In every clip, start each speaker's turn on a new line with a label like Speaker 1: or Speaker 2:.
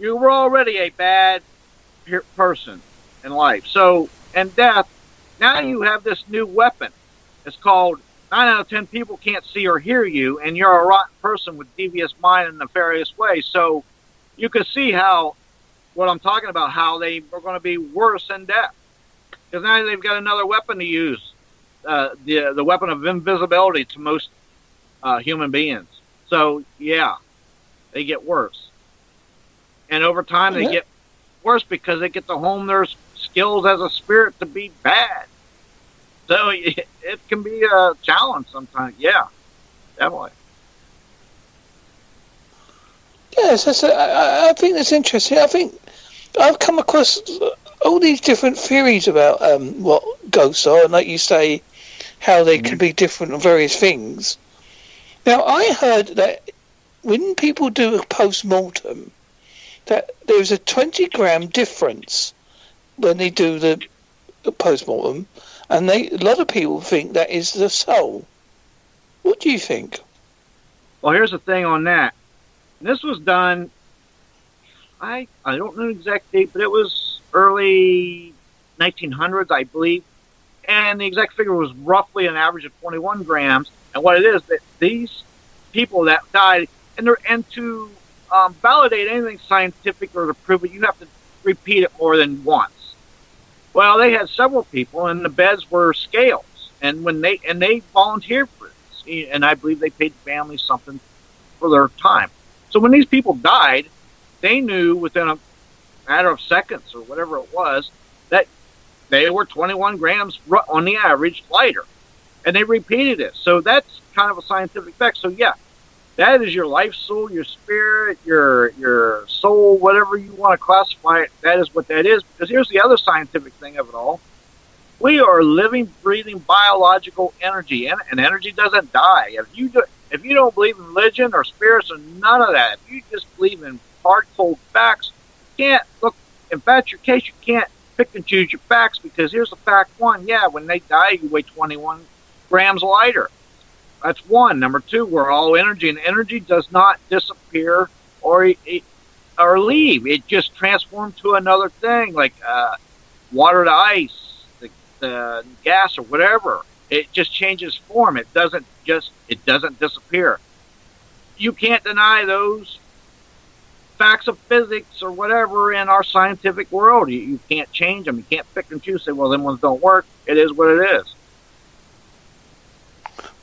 Speaker 1: You were already a bad person in life. So, in death, now you have this new weapon. It's called 9 out of 10 people can't see or hear you, and you're a rotten person with devious mind and nefarious ways. So, you can see how, what I'm talking about, how they are going to be worse in death. Because now they've got another weapon to use, the weapon of invisibility to most human beings. So, yeah, they get worse. And over time, they get worse because they get to hone their skills as a spirit to be bad. So it can be a challenge sometimes. Yeah, definitely.
Speaker 2: Yes, I think that's interesting. I think I've come across all these different theories about what ghosts are, and like you say, how they can be different on various things. Now, I heard that when people do a post-mortem, that there's a 20-gram difference when they do the post-mortem, and a lot of people think that is the soul. What do you think?
Speaker 1: Well, here's the thing on that. This was done, I don't know the exact date, but it was early 1900s, I believe, and the exact figure was roughly an average of 21 grams. And what it is, that these people that died, and to validate anything scientific or to prove it, you have to repeat it more than once. Well, they had several people, and the beds were scales, and they volunteered for this, and I believe they paid the family something for their time. So when these people died, they knew within a matter of seconds or whatever it was that they were 21 grams on the average lighter, and they repeated it. So that's kind of a scientific fact. So yeah, that is your life soul, your spirit, your soul, whatever you want to classify it. That is what that is. Because here's the other scientific thing of it all: we are living, breathing, biological energy, and energy doesn't die. If you don't believe in religion or spirits or none of that, if you just believe in hard, cold facts, you can't look. If that's your case, you can't pick and choose your facts, because here's the fact one: yeah, when they die, you weigh 21 grams lighter. That's one. Number two, we're all energy, and energy does not disappear or leave. It just transforms to another thing, like water to ice, the gas or whatever. It just changes form. It doesn't disappear. You can't deny those facts of physics or whatever in our scientific world. You can't change them. You can't pick and choose. Say, well, them ones don't work. It is what it is.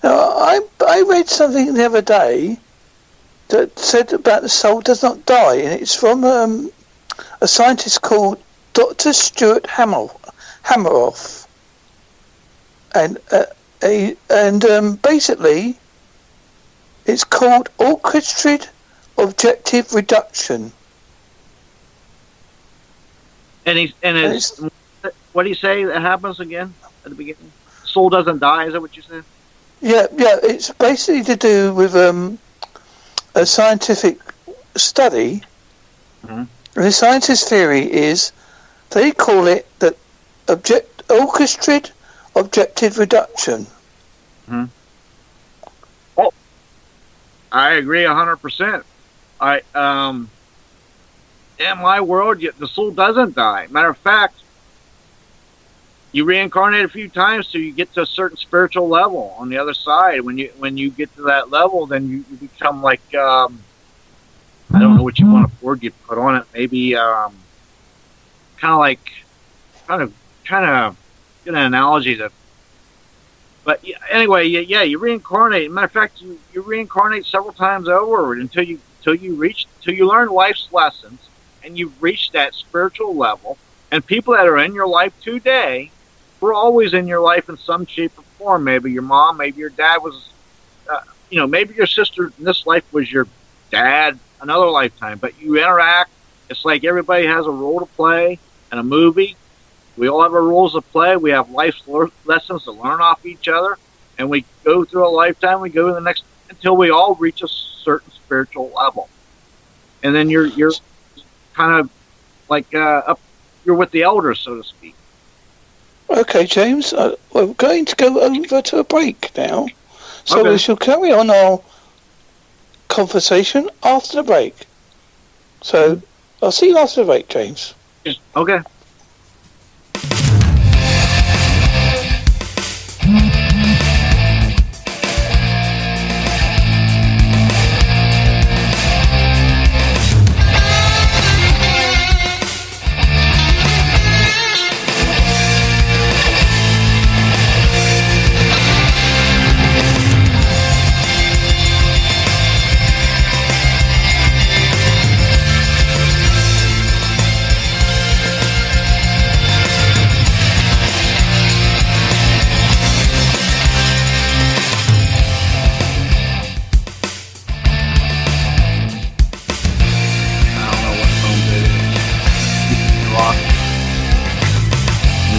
Speaker 2: Now, I read something the other day that said about the soul does not die, and it's from a scientist called Dr. Stuart Hameroff, and basically it's called orchestrated objective reduction.
Speaker 1: And what do you say that happens again at the beginning? Soul doesn't die. Is that what you said?
Speaker 2: Yeah. It's basically to do with a scientific study. Mm-hmm. The scientist theory is they call it the orchestrated objective reduction.
Speaker 1: Mm-hmm. Well, I agree 100%. In my world, the soul doesn't die. Matter of fact, you reincarnate a few times till you get to a certain spiritual level on the other side. When you get to that level, then you become like I don't know what you want a word you put on it. Maybe kind of get an analogy to. But anyway, yeah, you reincarnate. Matter of fact, you reincarnate several times over until you learn life's lessons, and you've reached that spiritual level. And people that are in your life today were always in your life in some shape or form. Maybe your mom, maybe your dad was, maybe your sister in this life was your dad another lifetime. But you interact. It's like everybody has a role to play in a movie. We all have our roles to play. We have life's lessons to learn off each other. And we go through a lifetime. We go to the next until we all reach a certain spiritual level. And then you're kind of like you're with the elders, so to speak.
Speaker 2: Okay, James, we're going to go over to a break now. So
Speaker 1: Okay.
Speaker 2: We shall carry on our conversation after the break. So I'll see you after the break, James.
Speaker 1: Okay.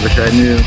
Speaker 1: Wish I knew.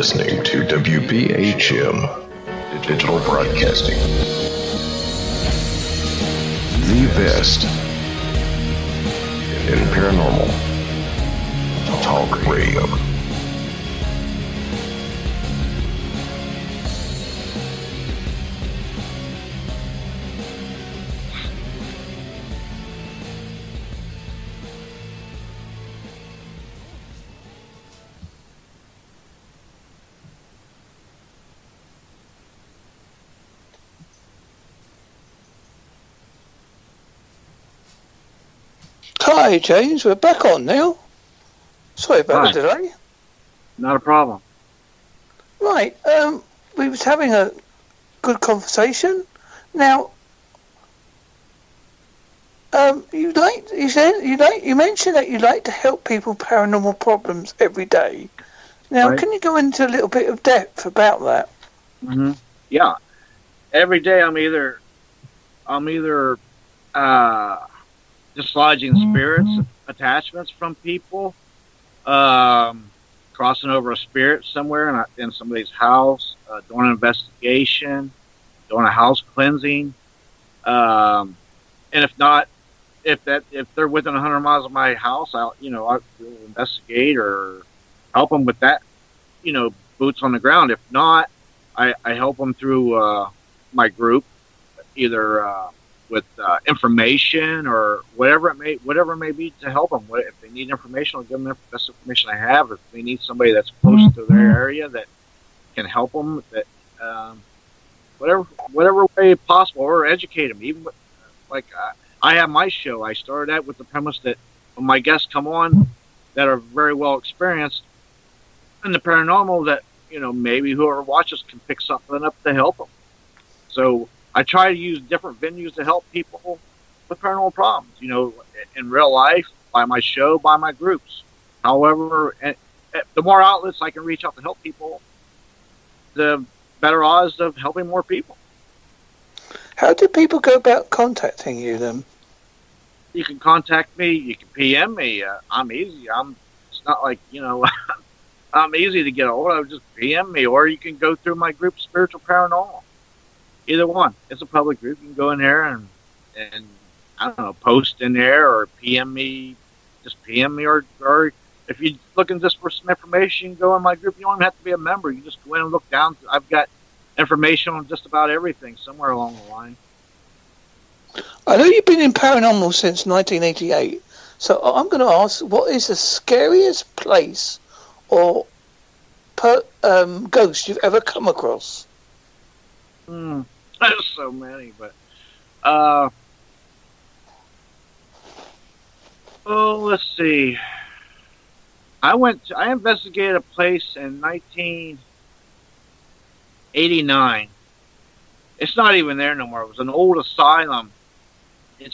Speaker 3: Listening to WBHM Digital Broadcasting, the best in paranormal talk radio.
Speaker 2: Hi, James. We're back on now. Sorry about the delay.
Speaker 1: Not a problem.
Speaker 2: Right. We was having a good conversation. Now, you mentioned that you like to help people with paranormal problems every day. Now,
Speaker 1: right.
Speaker 2: Can you go into a little bit of depth about that?
Speaker 1: Mm-hmm. Yeah. Every day I'm either dislodging spirits, attachments from people, crossing over a spirit somewhere in somebody's house, doing an investigation, doing a house cleansing, and if they're within 100 miles of my house, I'll investigate or help them with that, boots on the ground. If not, I help them through my group, either with information or whatever it may be to help them. If they need information, I'll give them the best information I have. If they need somebody that's close to their area that can help them, that whatever way possible, or educate them. Even like I have my show. I started out with the premise that when my guests come on that are very well experienced in the paranormal, that maybe whoever watches can pick something up to help them. So I try to use different venues to help people with paranormal problems, in real life, by my show, by my groups. However, the more outlets I can reach out to help people, the better odds of helping more people.
Speaker 2: How do people go about contacting you then?
Speaker 1: You can contact me. You can PM me. I'm easy. It's not like, I'm easy to get a hold of. Just PM me, or you can go through my group, Spiritual Paranormal. Either one. It's a public group. You can go in there and I don't know, post in there or PM me. Just PM me, or if you're looking just for some information, you can go in my group. You don't even have to be a member. You can just go in and look down. I've got information on just about everything somewhere along the line.
Speaker 2: I know you've been in paranormal since 1988, so I'm going to ask, what is the scariest place or ghost you've ever come across?
Speaker 1: There's so many, but let's see. I investigated a place in 1989. It's not even there no more. It was an old asylum. It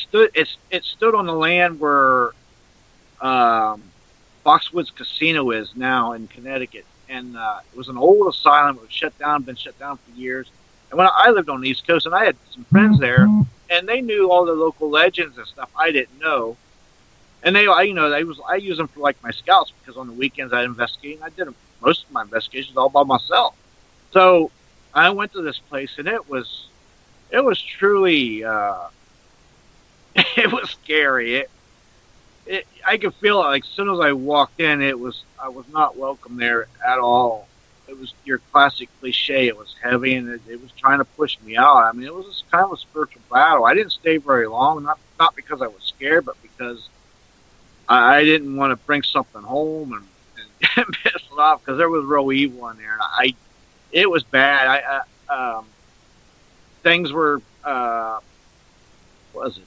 Speaker 1: stood on the land where Foxwoods Casino is now in Connecticut, and it was an old asylum. It was been shut down for years. And when I lived on the East Coast, and I had some friends there, and they knew all the local legends and stuff I didn't know. And I use them for like my scouts, because on the weekends I'd investigate, and I did most of my investigations all by myself. So I went to this place, and it was truly it was scary. I could feel it, like as soon as I walked in. I was not welcome there at all. It was your classic cliche. It was heavy, and it was trying to push me out. I mean, it was just kind of a spiritual battle. I didn't stay very long, not because I was scared, but because I didn't want to bring something home and piss it off, because there was real evil in there. And it was bad. Things were, what was it?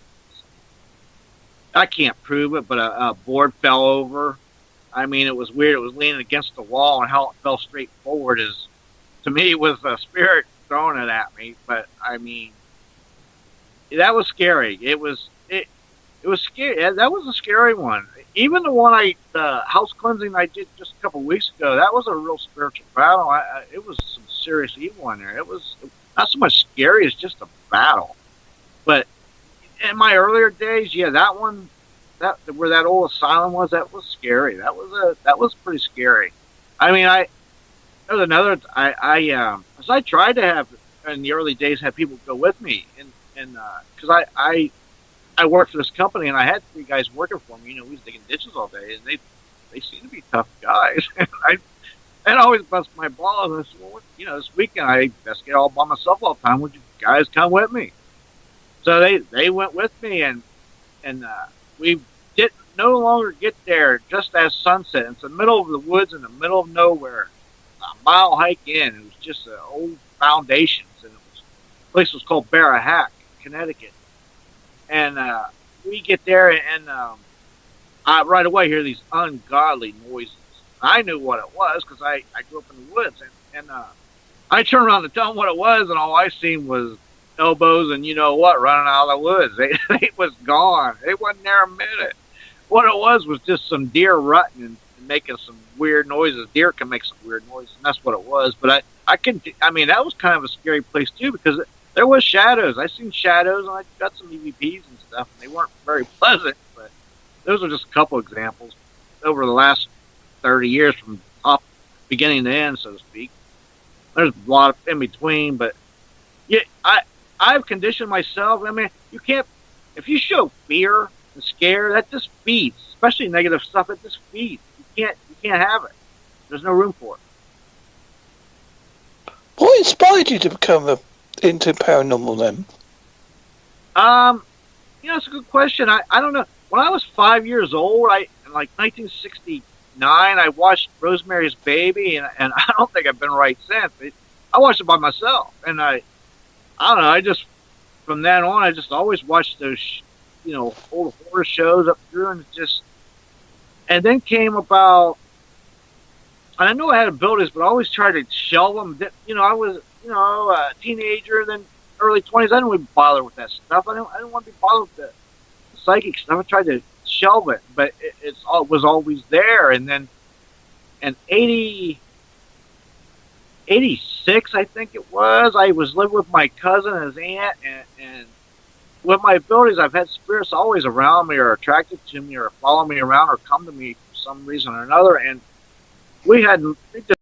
Speaker 1: I can't prove it, but a board fell over. I mean, it was weird. It was leaning against the wall, and how it fell straight forward to me, was a spirit throwing it at me. But I mean, that was scary. It was scary. That was a scary one. Even the house cleansing I did just a couple of weeks ago, that was a real spiritual battle. It was some serious evil in there. It was not so much scary as just a battle. But in my earlier days, yeah, that one, where that old asylum was, that was scary. That was pretty scary. I mean, there was another. As I tried to have in the early days, have people go with me, and because I worked for this company, and I had 3 guys working for me. We was digging ditches all day, and they seemed to be tough guys. And I'd always bust my balls. And I said, well, this weekend I investigate all by myself all the time. Would you guys come with me? So they went with me, and we did no longer get there just as sunset. It's the middle of the woods in the middle of nowhere, a mile hike in. It was just old foundations, and the place was called Hack, Connecticut. And we get there, and I right away hear these ungodly noises. I knew what it was, because I grew up in the woods, and I turned around to tell them what it was, and all I seen was elbows and running out of the woods. They was gone. They wasn't there a minute. What it was just some deer rutting and making some weird noises. Deer can make some weird noises, and that's what it was. But I mean, that was kind of a scary place too, because there was shadows. I seen shadows, and I got some EVPs and stuff, and they weren't very pleasant. But those are just a couple examples over the last 30 years, from top beginning to end, so to speak. There's a lot in between, but yeah, I've conditioned myself. I mean, you can't, if you show fear and scare, that just feeds, especially negative stuff. It just feeds. You can't have it. There's no room for it.
Speaker 2: What inspired you to become into paranormal then?
Speaker 1: It's a good question. I don't know. When I was 5 years old, in like 1969, I watched Rosemary's Baby, and I don't think I've been right since. I watched it by myself, and I don't know. I just, from then on, I just always watched those, old horror shows up through, and then came about, and I knew I had abilities, but I always tried to shelve them. I was, a teenager, then early 20s. I didn't really bother with that stuff. I didn't want to be bothered with the psychic stuff. I tried to shelve it, but it was always there. And then in 86, I think it was, I was living with my cousin and his aunt, and with my abilities, I've had spirits always around me, or attracted to me, or follow me around, or come to me for some reason or another. And we hadn't. It just